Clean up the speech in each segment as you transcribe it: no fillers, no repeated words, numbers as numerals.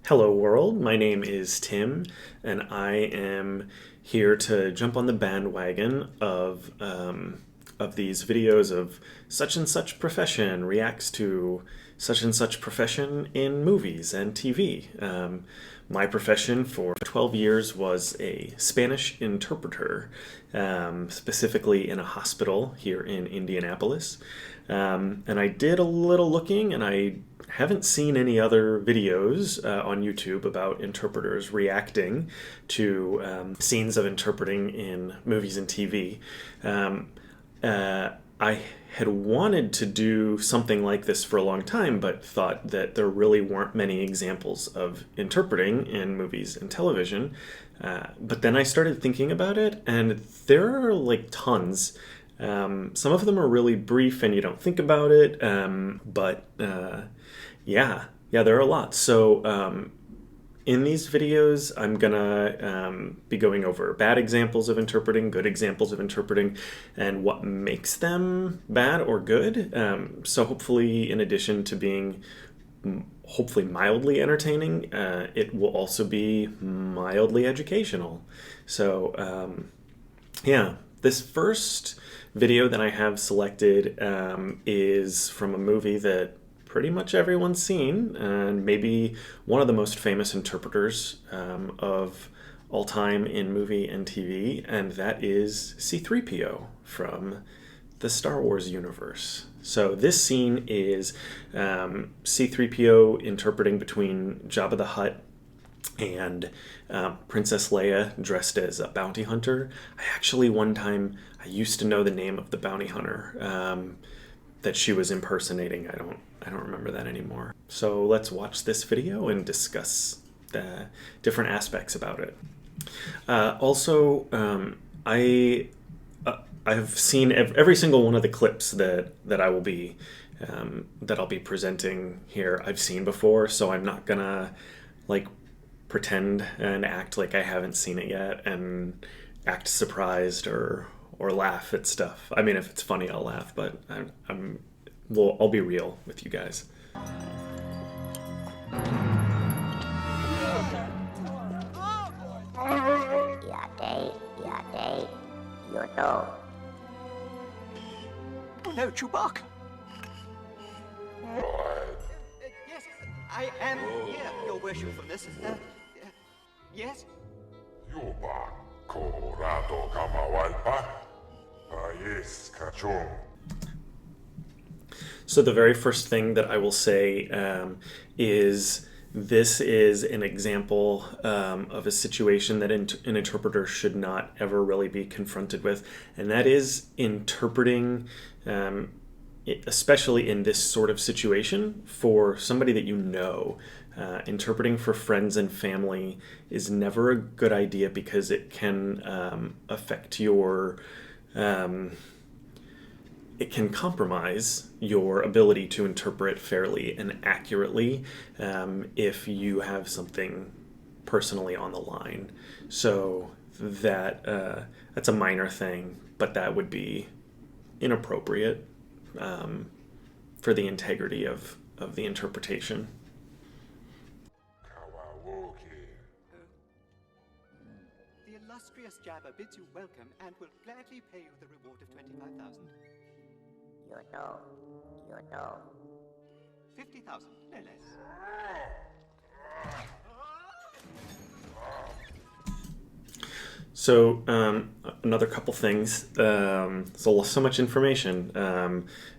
Hello world, my name is Tim, and I am here to jump on the bandwagon of these videos of such and such profession reacts to such and such profession in movies and TV. My profession for 12 years was a Spanish interpreter, specifically in a hospital here in Indianapolis. And I did a little looking, and I haven't seen any other videos on YouTube about interpreters reacting to scenes of interpreting in movies and TV. I had wanted to do something like this for a long time, but thought that there really weren't many examples of interpreting in movies and television. But then I started thinking about it, and there are like tons. Some of them are really brief and you don't think about it, yeah, there are a lot. So in these videos, I'm gonna be going over bad examples of interpreting, good examples of interpreting, and what makes them bad or good. So hopefully, in addition to being hopefully mildly entertaining, it will also be mildly educational. So yeah, this first video that I have selected is from a movie that pretty much everyone's seen, and maybe one of the most famous interpreters of all time in movie and TV, and that is C-3PO from the Star Wars universe. So this scene is C-3PO interpreting between Jabba the Hutt and Princess Leia dressed as a bounty hunter. I actually one time, I used to know the name of the bounty hunter that she was impersonating. I don't remember that anymore. So let's watch this video and discuss the different aspects about it. I've seen every single one of the clips that I'll be presenting here. I've seen before, so I'm not gonna like pretend and act like I haven't seen it yet and act surprised or laugh at stuff. I mean, if it's funny, I'll laugh, but I'll be real with you guys. No, Chewbacca. Yes, I am here, Your Worshipfulness. Yes? So the very first thing that I will say is this is an example of a situation that an interpreter should not ever really be confronted with, and that is interpreting, especially in this sort of situation, for somebody that you know. Interpreting for friends and family is never a good idea because it can affect your... it can compromise your ability to interpret fairly and accurately if you have something personally on the line. So that's a minor thing, but that would be inappropriate for the integrity of the interpretation. The illustrious Jabba bids you welcome and will gladly pay you the reward of 25,000. 50,000, no less. So another couple things. So much information.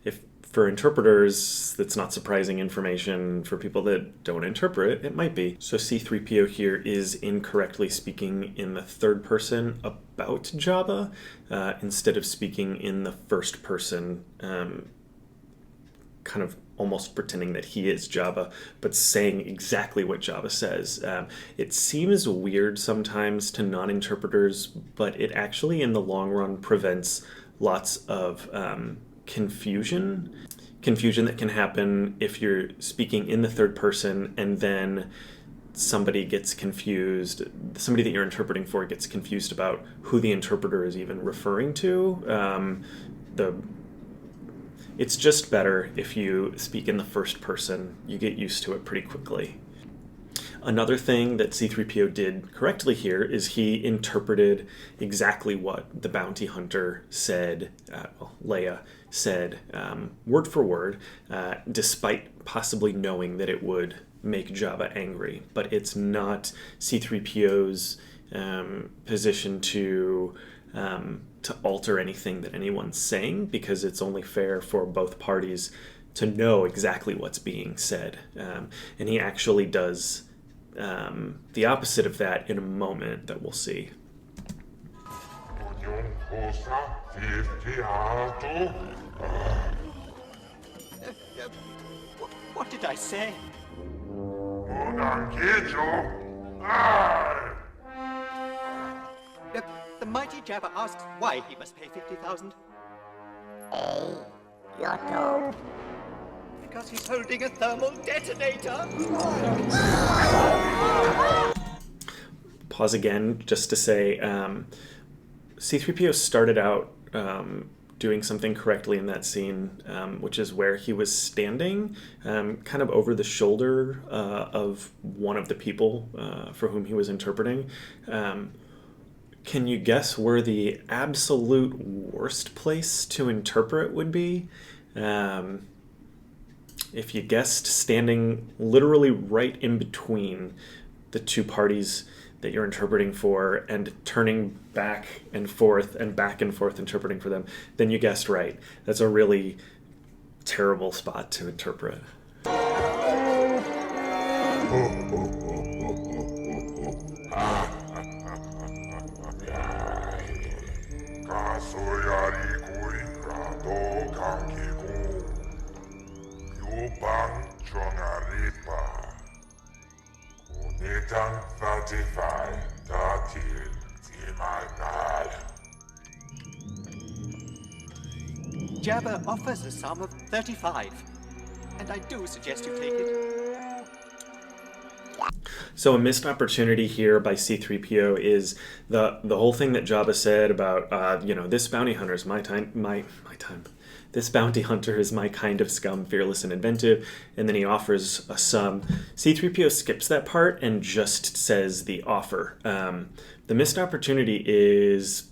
If for interpreters, that's not surprising information. For people that don't interpret, it might be. So C-3PO here is incorrectly speaking in the third person about Jabba instead of speaking in the first person, kind of almost pretending that he is Jabba, but saying exactly what Jabba says. It seems weird sometimes to non-interpreters, but it actually in the long run prevents lots of confusion that can happen if you're speaking in the third person and then somebody gets confused, somebody that you're interpreting for gets confused about who the interpreter is even referring to. It's just better if you speak in the first person. You get used to it pretty quickly. Another thing that C-3PO did correctly here is he interpreted exactly what the bounty hunter said, Leia said, word for word, despite possibly knowing that it would make Jabba angry. But it's not C-3PO's position to alter anything that anyone's saying, because it's only fair for both parties to know exactly what's being said. And he actually does the opposite of that in a moment that we'll see. What did I say? The mighty Jabba asks why he must pay 50,000. Because he's holding a thermal detonator. Pause again just to say C-3PO started out doing something correctly in that scene, which is where he was standing kind of over the shoulder of one of the people for whom he was interpreting. Can you guess where the absolute worst place to interpret would be? If you guessed standing literally right in between the two parties that you're interpreting for and turning back and forth interpreting for them, then you guessed right. That's a really terrible spot to interpret. Jabba offers a sum of 35, and I do suggest you take it. So a missed opportunity here by C-3PO is the whole thing that Jabba said about this bounty hunter is my time. This bounty hunter is my kind of scum, fearless and inventive, and then he offers a sum. C-3PO skips that part and just says the offer. The missed opportunity is,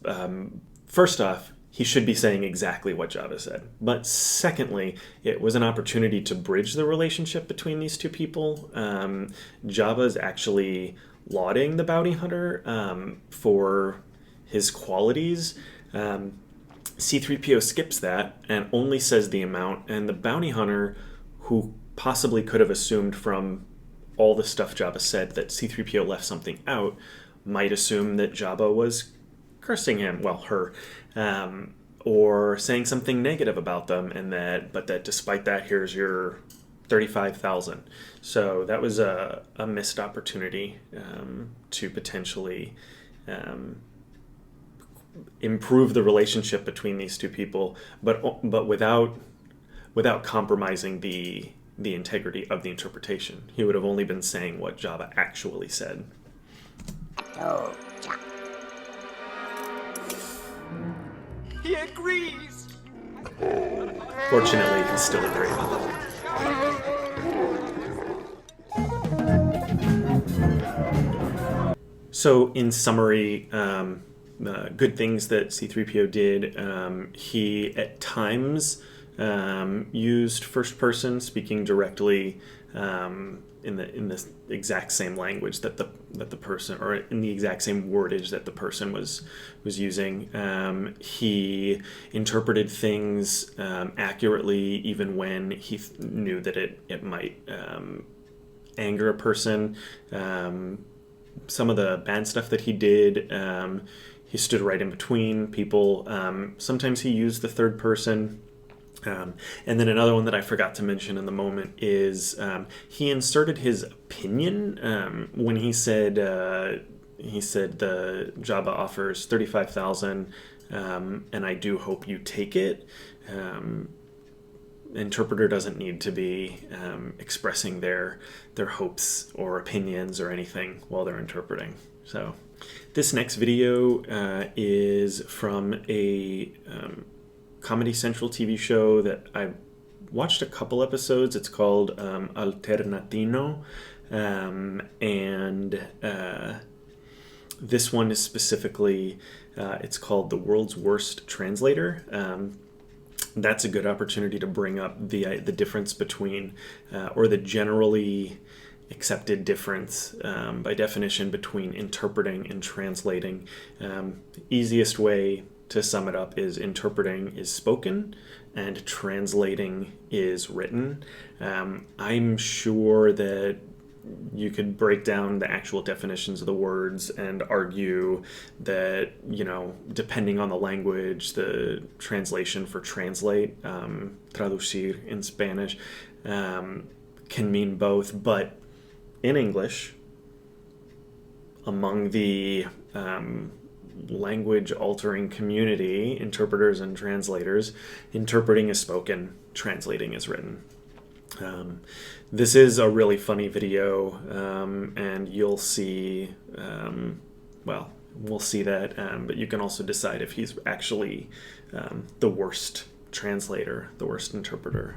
first off, he should be saying exactly what Jabba said. But secondly, it was an opportunity to bridge the relationship between these two people. Jabba's actually lauding the bounty hunter for his qualities. C-3PO skips that and only says the amount, and the bounty hunter, who possibly could have assumed from all the stuff Jabba said that C-3PO left something out, might assume that Jabba was cursing him, her, or saying something negative about them, but that despite that, here's your 35,000. So that was a missed opportunity to potentially improve the relationship between these two people, but without compromising the integrity of the interpretation. He would have only been saying what Jabba actually said. He agrees. Fortunately, he still agreed. So, in summary, good things that C-3PO did. He at times used first person, speaking directly in the exact same language that the person, or in the exact same wordage that the person was using. He interpreted things accurately, even when he knew that it might anger a person. Some of the bad stuff that he did, he stood right in between people. Sometimes he used the third person. And then another one that I forgot to mention in the moment is he inserted his opinion when he said the Jabba offers 35,000, and I do hope you take it. Interpreter doesn't need to be expressing their hopes or opinions or anything while they're interpreting. So this next video is from a Comedy Central TV show that I watched a couple episodes. It's called Alternatino. This one is specifically, it's called The World's Worst Translator. That's a good opportunity to bring up the difference between, or the generally accepted difference by definition between interpreting and translating. The easiest way to sum it up is interpreting is spoken and translating is written. I'm sure that you could break down the actual definitions of the words and argue that, depending on the language, the translation for translate, traducir in Spanish, can mean both. But in English, among the language altering community, interpreters and translators, interpreting is spoken, translating is written. This is a really funny video, and you'll see, we'll see that, but you can also decide if he's actually the worst translator, the worst interpreter.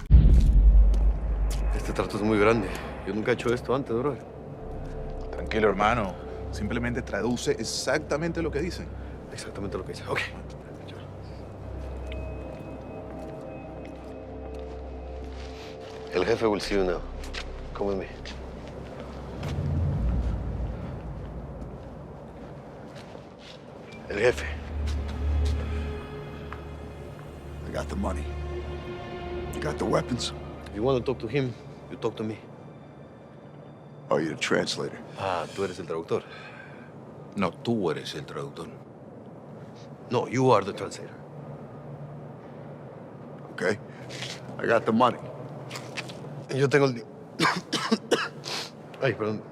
Este trato es muy grande. Yo nunca he hecho esto antes, bro. Tranquilo, hermano. Simplemente traduce exactamente lo que dicen. Exactamente lo que dice. Ok. El jefe will see you now. Come with me. El jefe. I got the money. You got the weapons? If you want to talk to him, you talk to me. Oh, you're the translator. Ah, tú eres el traductor. No, tú eres el traductor. No, you are the translator. Okay. I got the money. Yo tengo el... Ay, perdón.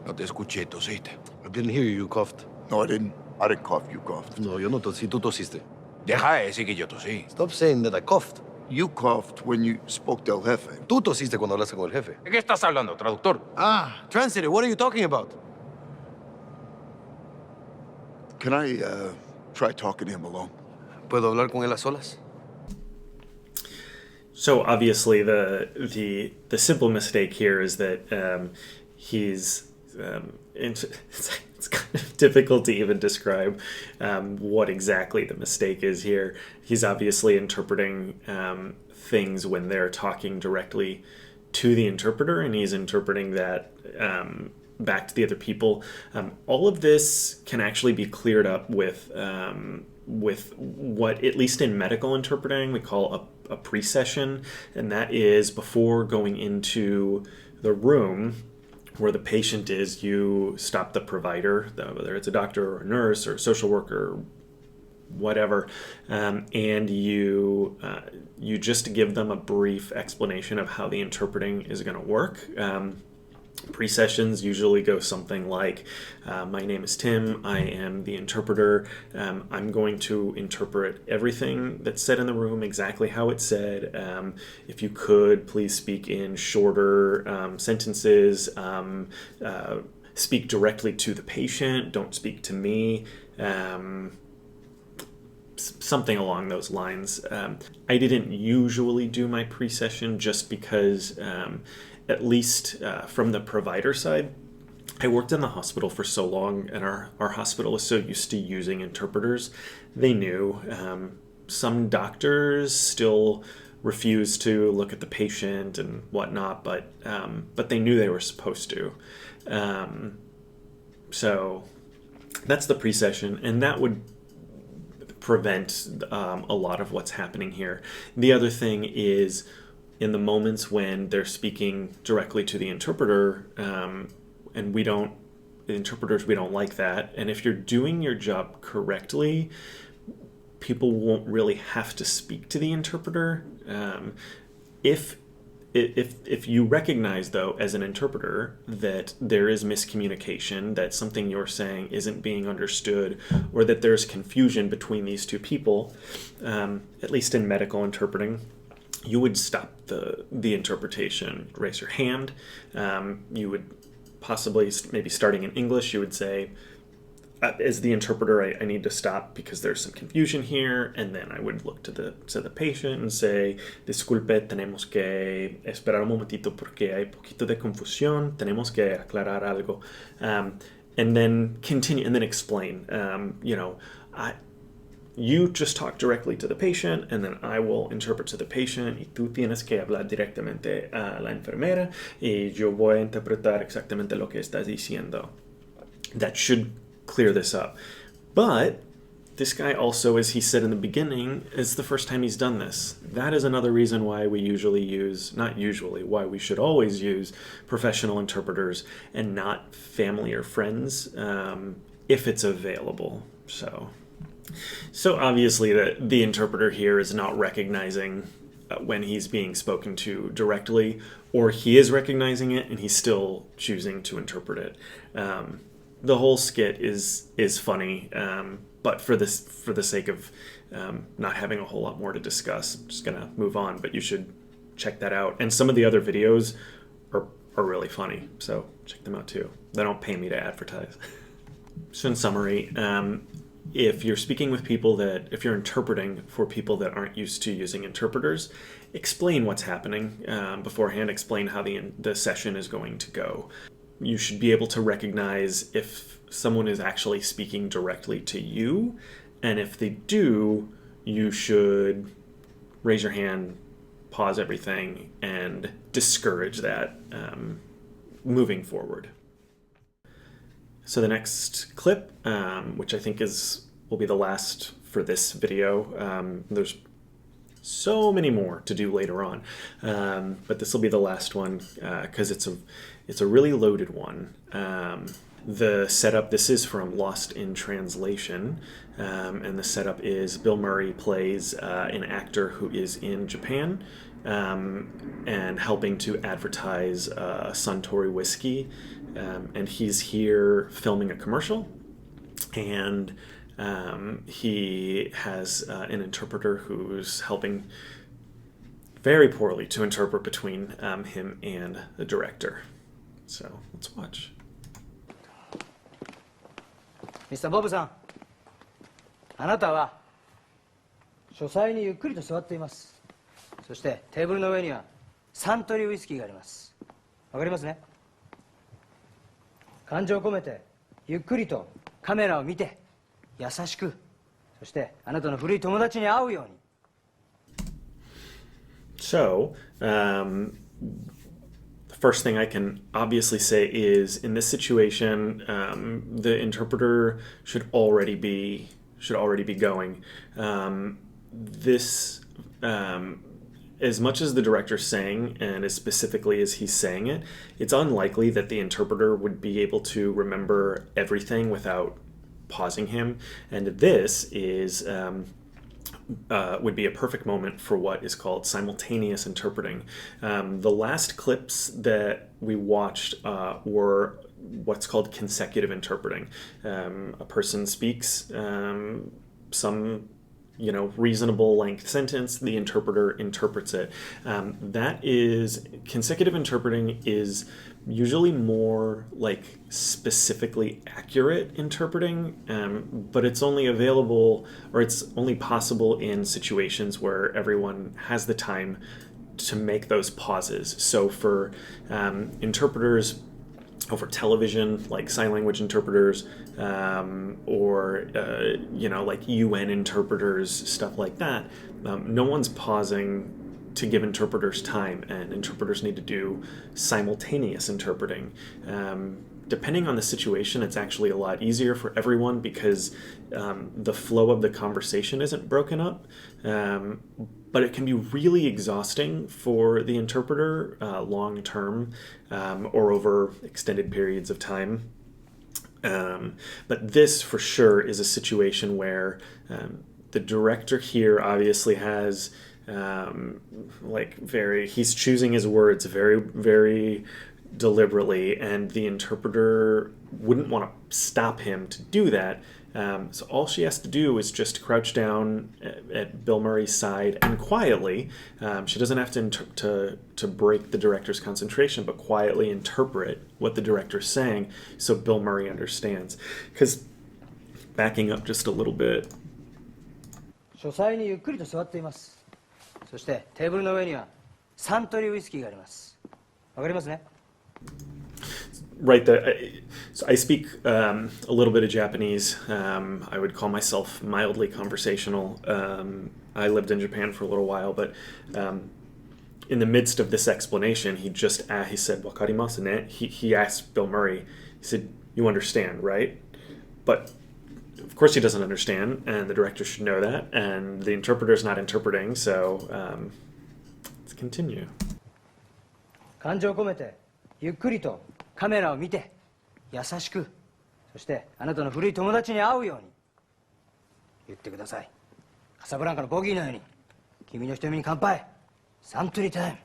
No te escuché, tosiste. I didn't hear you, you coughed. No, I didn't. I didn't cough. You coughed. No, yo no tosí, tú tosiste. Deja de decir que yo tosí. Stop saying that I coughed. You coughed when you spoke to El Jefe. Tú tosiste cuando hablaste con el jefe. ¿De qué estás hablando, traductor? Ah, translator, what are you talking about? Can I try talking to him alone? ¿Puedo hablar con él a solas? So obviously the simple mistake here is that he's it's kind of difficult to even describe what exactly the mistake is here. He's obviously interpreting things when they're talking directly to the interpreter, and he's interpreting that back to the other people. All of this can actually be cleared up with what, at least in medical interpreting, we call a pre-session, and that is before going into the room where the patient is, you stop the provider, whether it's a doctor or a nurse or a social worker, whatever, and you just give them a brief explanation of how the interpreting is going to work. Pre-sessions usually go something like, my name is Tim, I am the interpreter, I'm going to interpret everything that's said in the room exactly how it's said. If you could, please speak in shorter sentences, speak directly to the patient, don't speak to me, something along those lines. I didn't usually do my pre-session just because at least from the provider side, I worked in the hospital for so long, and our hospital is so used to using interpreters. They knew. Some doctors still refuse to look at the patient and whatnot, but they knew they were supposed to. So that's the pre-session, and that would prevent a lot of what's happening here. The other thing is, in the moments when they're speaking directly to the interpreter, and we don't like that. And if you're doing your job correctly, people won't really have to speak to the interpreter. If you recognize, though, as an interpreter, that there is miscommunication, that something you're saying isn't being understood, or that there's confusion between these two people, at least in medical interpreting, you would stop the interpretation, raise your hand. You would possibly, maybe starting in English, you would say, as the interpreter, I need to stop because there's some confusion here, and then I would look to the patient and say, disculpe, tenemos que esperar un momentito porque hay poquito de confusión, tenemos que aclarar algo, and then continue, and then explain, you just talk directly to the patient, and then I will interpret to the patient, y tú tienes que hablar directamente a la enfermera, y yo voy a interpretar exactamente lo que estás diciendo. That should clear this up. But this guy also, as he said in the beginning, is the first time he's done this. That is another reason why we why we should always use professional interpreters and not family or friends, if it's available. So obviously the interpreter here is not recognizing when he's being spoken to directly, or he is recognizing it and he's still choosing to interpret it. The whole skit is funny, but for the sake of not having a whole lot more to discuss, I'm just gonna move on. But you should check that out, and some of the other videos are really funny, so check them out too. They don't pay me to advertise. So in summary, if you're speaking with if you're interpreting for people that aren't used to using interpreters, explain what's happening beforehand. Explain how the session is going to go. You should be able to recognize if someone is actually speaking directly to you, and if they do, you should raise your hand, pause everything, and discourage that moving forward. So the next clip, which I think will be the last for this video, there's so many more to do later on, but this will be the last one because it's a really loaded one. The setup, this is from Lost in Translation, and the setup is Bill Murray plays an actor who is in Japan and helping to advertise Suntory whiskey, and he's here filming a commercial, and he has an interpreter who's helping very poorly to interpret between him and the director. So let's watch. Mr. ボブさん、あなたは書斎にゆっくりと座っています。そしてテーブルの上にはサントリーウイスキーがあります。わかりますね？感情を込めてゆっくりとカメラを見て優しく、そしてあなたの古い友達に会うように。So, the first thing I can obviously say is, in this situation, the interpreter should already be going. As much as the director's saying, and as specifically as he's saying it, it's unlikely that the interpreter would be able to remember everything without pausing him. And this is would be a perfect moment for what is called simultaneous interpreting. The last clips that we watched were what's called consecutive interpreting. A person speaks some reasonable length sentence, the interpreter interprets it. Consecutive interpreting is usually more like specifically accurate interpreting, but it's only available, or it's only possible in situations where everyone has the time to make those pauses. So for interpreters over television, like sign language interpreters, or like UN interpreters, stuff like that, no one's pausing to give interpreters time, and interpreters need to do simultaneous interpreting. Depending on the situation, it's actually a lot easier for everyone because the flow of the conversation isn't broken up. But it can be really exhausting for the interpreter long term, or over extended periods of time. But this for sure is a situation where the director here obviously has he's choosing his words very, very deliberately, and the interpreter wouldn't want to stop him to do that. So all she has to do is just crouch down at Bill Murray's side and quietly, she doesn't have to break the director's concentration, but quietly interpret what the director's saying so Bill Murray understands. Because backing up just a little bit. 書斎にゆっくりと座っています。そしてテーブルの上にはサントリーウイスキーがあります。わかりますね？ Right there. So I speak a little bit of Japanese. I would call myself mildly conversational. I lived in Japan for a little while, but in the midst of this explanation, he said, "Wakarimasu ne?" He asked Bill Murray. He said, "You understand, right?" But of course he doesn't understand, and the director should know that, and the interpreter's not interpreting. So let's continue. 感情を込めてゆっくりとカメラを見て優しく、そしてあなたの古い友達に会うように言ってください。カサブランカのボギーのように君の瞳に乾杯。サントリータイ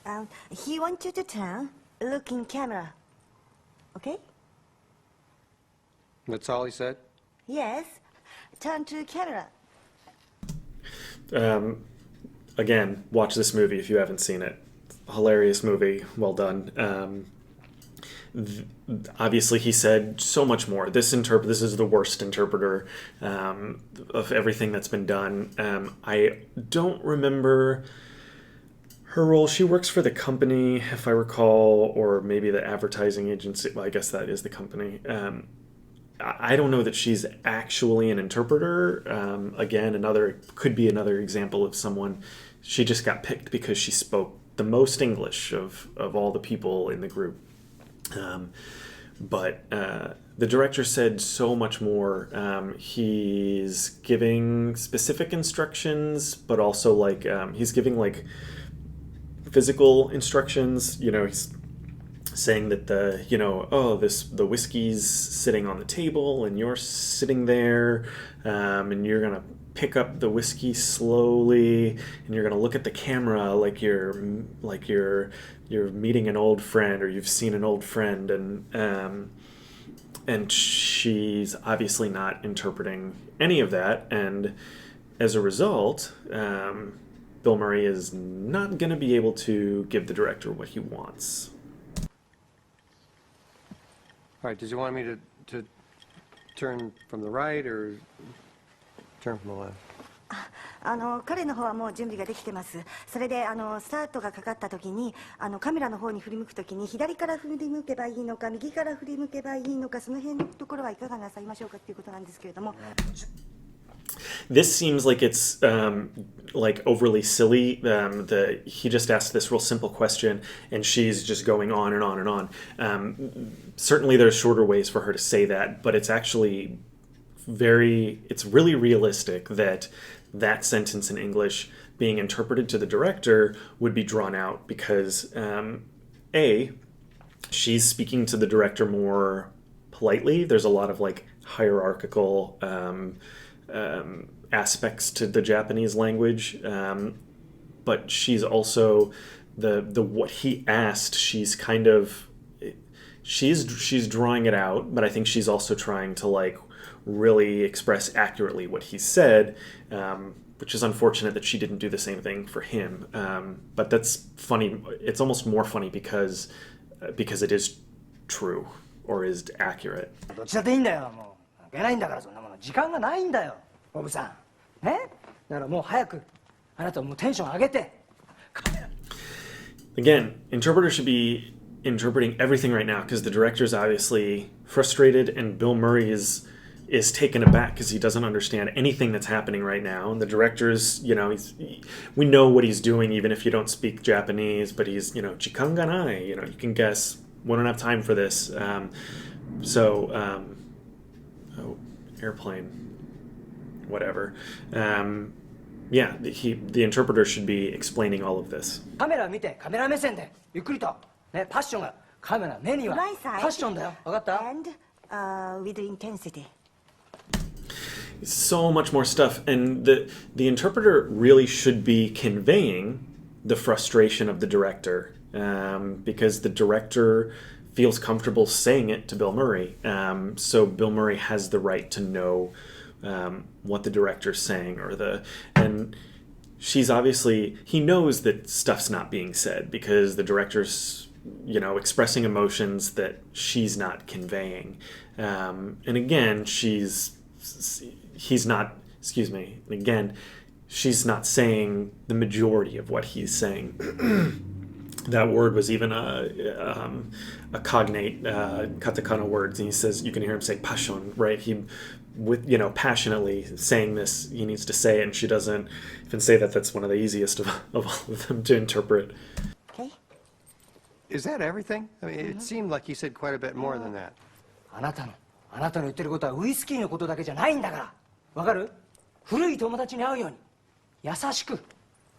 ム。He wants you to turn, look in camera. Okay? That's all he said? Yes. Turn to camera. Again, watch this movie if you haven't seen it. Hilarious movie. Well done. Obviously, he said so much more. This is the worst interpreter of everything that's been done. I don't remember her role. She works for the company, if I recall, or maybe the advertising agency. Well, I guess that is the company. I don't know that she's actually an interpreter. Again, could be another example of someone. She just got picked because she spoke the most English of all the people in the group. But the director said so much more. He's giving specific instructions, but also he's giving physical instructions. He's saying that the whiskey's sitting on the table and you're sitting there, and you're gonna pick up the whiskey slowly, and you're gonna look at the camera like you're meeting an old friend, or you've seen an old friend, and she's obviously not interpreting any of that, and as a result, Bill Murray is not gonna be able to give the director what he wants. All right, did you want me to turn from the right or turn from the left? 彼の方はもう準備ができてます。それでスタートがかかった時にカメラの方に振り向く時に左から振り向けばいいのか右から振り向けばいいのか、その辺のところはいかがなさいましょうかっていうことなんですけれども。This seems like it's overly silly. He just asked this real simple question, and she's just going on and on and on. Certainly, there's shorter ways for her to say that, but it's actually it's really realistic that sentence in English being interpreted to the director would be drawn out because she's speaking to the director more politely. There's a lot of hierarchical aspects to the Japanese language, but she's also the what he asked. She's kind of she's drawing it out, but I think she's also trying to really express accurately what he said, which is unfortunate that she didn't do the same thing for him. But that's funny. It's almost more funny because it is true or is accurate. どっちだっていいんだよ。もう関係ないんだから、そんなもの時間がないんだよ、ボブさん。ね？だからもう早くあなたもうテンション上げて。Again, interpreter should be interpreting everything right now because the director is obviously frustrated, and Bill Murray is taken aback because he doesn't understand anything that's happening right now. And the director's, we know what he's doing even if you don't speak Japanese, but he's, jikan ga nai, you can guess, we don't have time for this. Airplane, whatever. The interpreter should be explaining all of this. カメラ見て、カメラ目線でゆっくりとね、パッションがカメラ目にはパッションだよ。分かった？ And with intensity. So much more stuff, and the interpreter really should be conveying the frustration of the director, because the director feels comfortable saying it to Bill Murray. So Bill Murray has the right to know what the director's saying, and she's obviously, he knows that stuff's not being said because the director's expressing emotions that she's not conveying. And again, she's he's not, excuse me, again, she's not saying the majority of what he's saying. That word was even a cognate katakana words, and he says, you can hear him say passion, right? He, with, you know, passionately saying this, he needs to say it, and she doesn't even say that. That's one of the easiest of all of them to interpret. Okay. Is that everything? I mean, it seemed like he said quite a bit more than that. あなたの言ってることはウイスキーのことだけじゃないんだから。わかる？古い友達に会うように優しく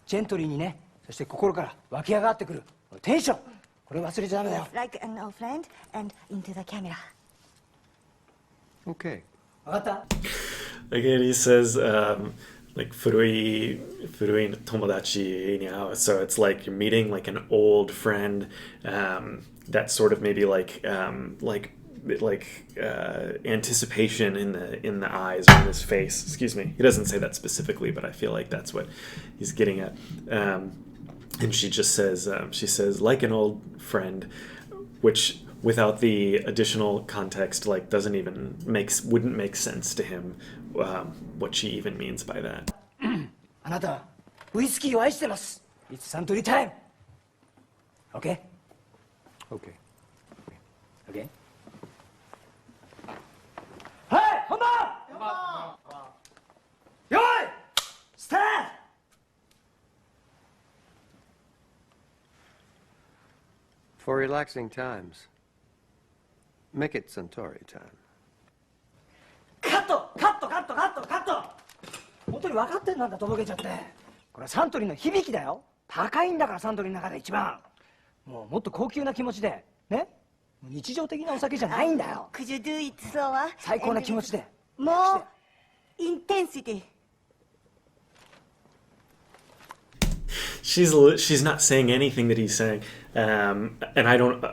ジェントリーにね、そして心から湧き上がってくるテンション。これ忘れちゃダメだよ。Like an old friend and into the camera. Okay. わかった？ Again, he says, like, furui tomodachi ni ao. So it's like you're meeting like an old friend. That sort of maybe like anticipation in the eyes or in his face. Excuse me. He doesn't say that specifically, but I feel like that's what he's getting at. And she just says, like an old friend, which without the additional context, like wouldn't make sense to him, what she even means by that. あなたはウイスキーを愛してます。It's Suntory time. Okay? Okay. Okay? はい、本番！用意スタート！ For relaxing times, make it Suntory time. カットカットカットカットカット本当に分かってんなんだとぼけちゃって。これはサントリーの響きだよ。高いんだからサントリーの中で一番。もっと高級な気持ちでね、日常的なお酒じゃないんだよ。 Could you do it slower? 最高な気持ちで。 More intensity. She's not saying anything that he's saying, and I don't.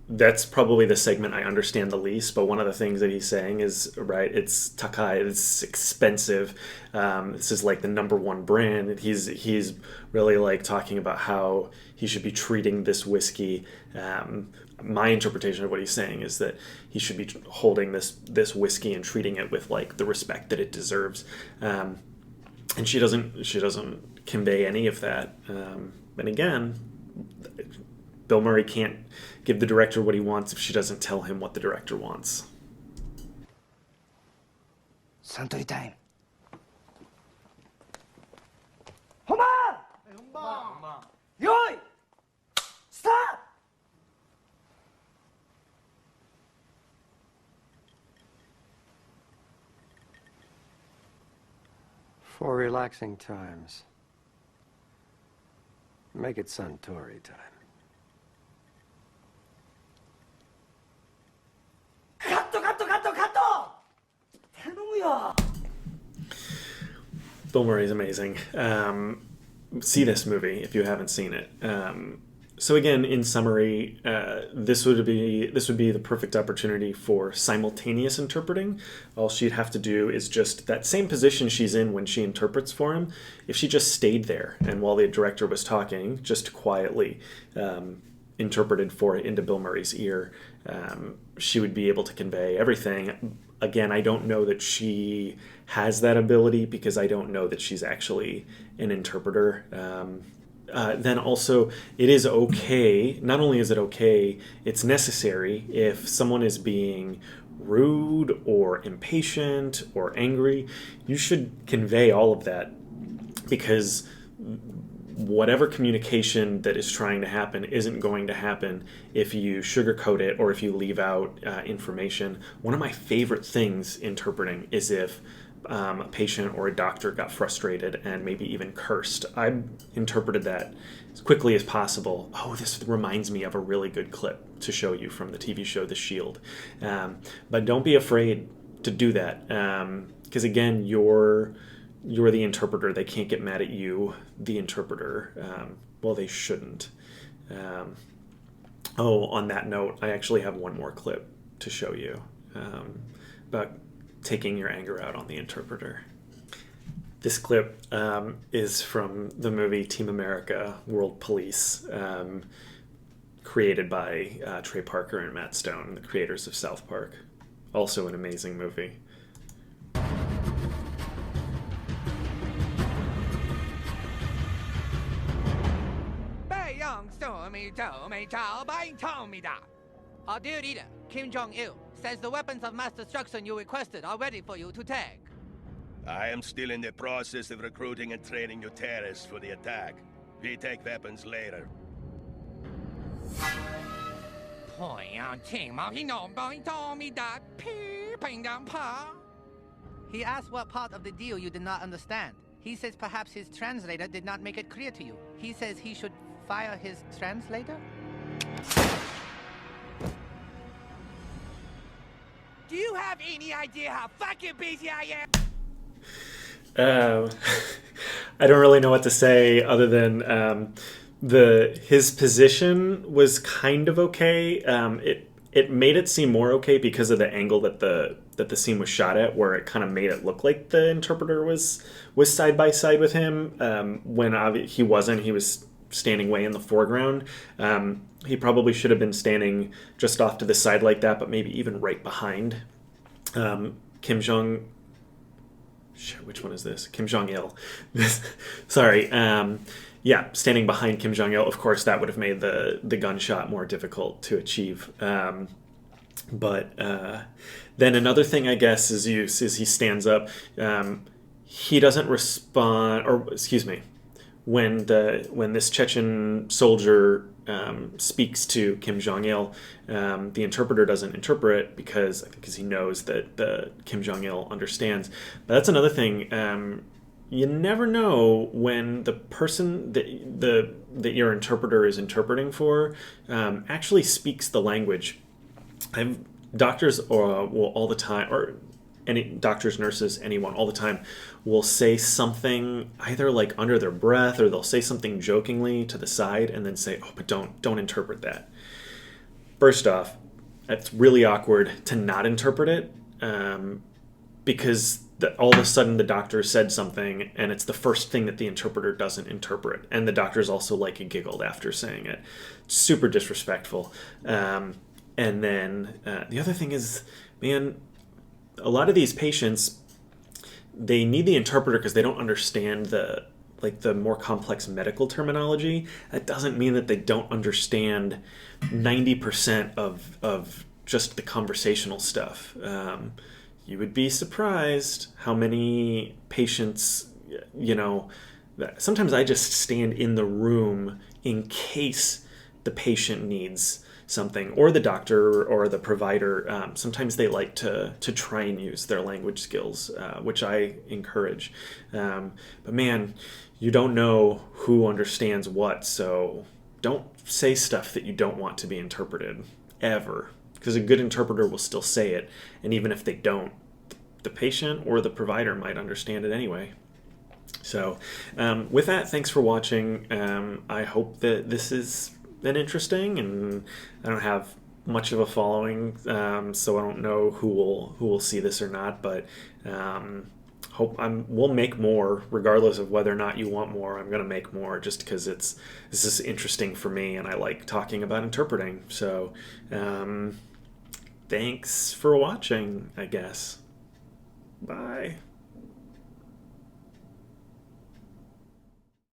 That's probably the segment I understand the least. But one of the things that he's saying is right. It's takai. It's expensive. This is like the #1 brand. He's really like talking about how he should be treating this whiskey. My interpretation of what he's saying is that he should be holding this whiskey and treating it with like the respect that it deserves. And she doesn't convey any of that. And again, Bill Murray can't give the director what he wants if she doesn't tell him what the director wants. サントリータイム。本番！用意スタート！ For relaxing times, make it Suntory time. カットカットカットカット！頼むよ。 Bill Murray's amazing. See this movie if you haven't seen it. So again, in summary, this would be the perfect opportunity for simultaneous interpreting. All she'd have to do is just that same position she's in when she interprets for him. If she just stayed there and while the director was talking, just quietly interpreted for it into Bill Murray's ear, she would be able to convey everything. Again, I don't know that she has that ability because I don't know that she's actually an interpreter. Then also, it is okay, not only is it okay, it's necessary if someone is being rude or impatient or angry, you should convey all of that because whatever communication that is trying to happen isn't going to happen if you sugarcoat it or if you leave out information. One of my favorite things interpreting is if a patient or a doctor got frustrated and maybe even cursed. I interpreted that as quickly as possible. Oh, this reminds me of a really good clip to show you from the TV show The Shield. But don't be afraid to do that because again, you're the interpreter. They can't get mad at you, the interpreter. Well, they shouldn't. On that note, I actually have one more clip to show you about taking your anger out on the interpreter. This clip is from the movie Team America: World Police, created by Trey Parker and Matt Stone, the creators of South Park. Also an amazing movie. Our dear leader, Kim Jong-il, says the weapons of mass destruction you requested are ready for you to take. I am still in the process of recruiting and training new terrorists for the attack. We take weapons later. He asked what part of the deal you did not understand. He says perhaps his translator did not make it clear to you. He says he should fire his translator? Do you have any idea how fucking busy I am? I don't really know what to say other than his position was kind of okay. It made it seem more okay because of the angle that the scene was shot at, where it kind of made it look like the interpreter was side by side with him when he wasn't. He was standing way in the foreground. He probably should have been standing just off to the side like that, but maybe even right behind Kim Jong. Shit, which one is this? Kim Jong-il. Sorry. Yeah, standing behind Kim Jong-il. Of course, that would have made the gunshot more difficult to achieve. But then another thing, I guess, is he stands up. He doesn't respond, or excuse me, when this Chechen soldier speaks to Kim Jong-il, the interpreter doesn't interpret because he knows that the Kim Jong-il understands. But that's another thing. You never know when the person that your interpreter is interpreting for actually speaks the language. Doctors will all the time, or any doctors, nurses, anyone, all the time, will say something either like under their breath, or they'll say something jokingly to the side and then say, "Oh, but don't interpret that." First off, it's really awkward to not interpret it because all of a sudden the doctor said something and it's the first thing that the interpreter doesn't interpret, and the doctor's also like giggled after saying it. Super disrespectful. And then the other thing is, man, a lot of these patients, they need the interpreter because they don't understand the more complex medical terminology. That doesn't mean that they don't understand 90% of just the conversational stuff. You would be surprised how many patients, sometimes I just stand in the room in case the patient needs something, or the doctor or the provider. Sometimes they like to try and use their language skills, which I encourage. But man, you don't know who understands what, so don't say stuff that you don't want to be interpreted, ever. Because a good interpreter will still say it, and even if they don't, the patient or the provider might understand it anyway. So with that, thanks for watching. I hope that this has been interesting, and I don't have much of a following, so I don't know who will see this or not, but we'll make more regardless of whether or not you want more. I'm going to make more just because this is interesting for me, and I like talking about interpreting. So thanks for watching, I guess. Bye.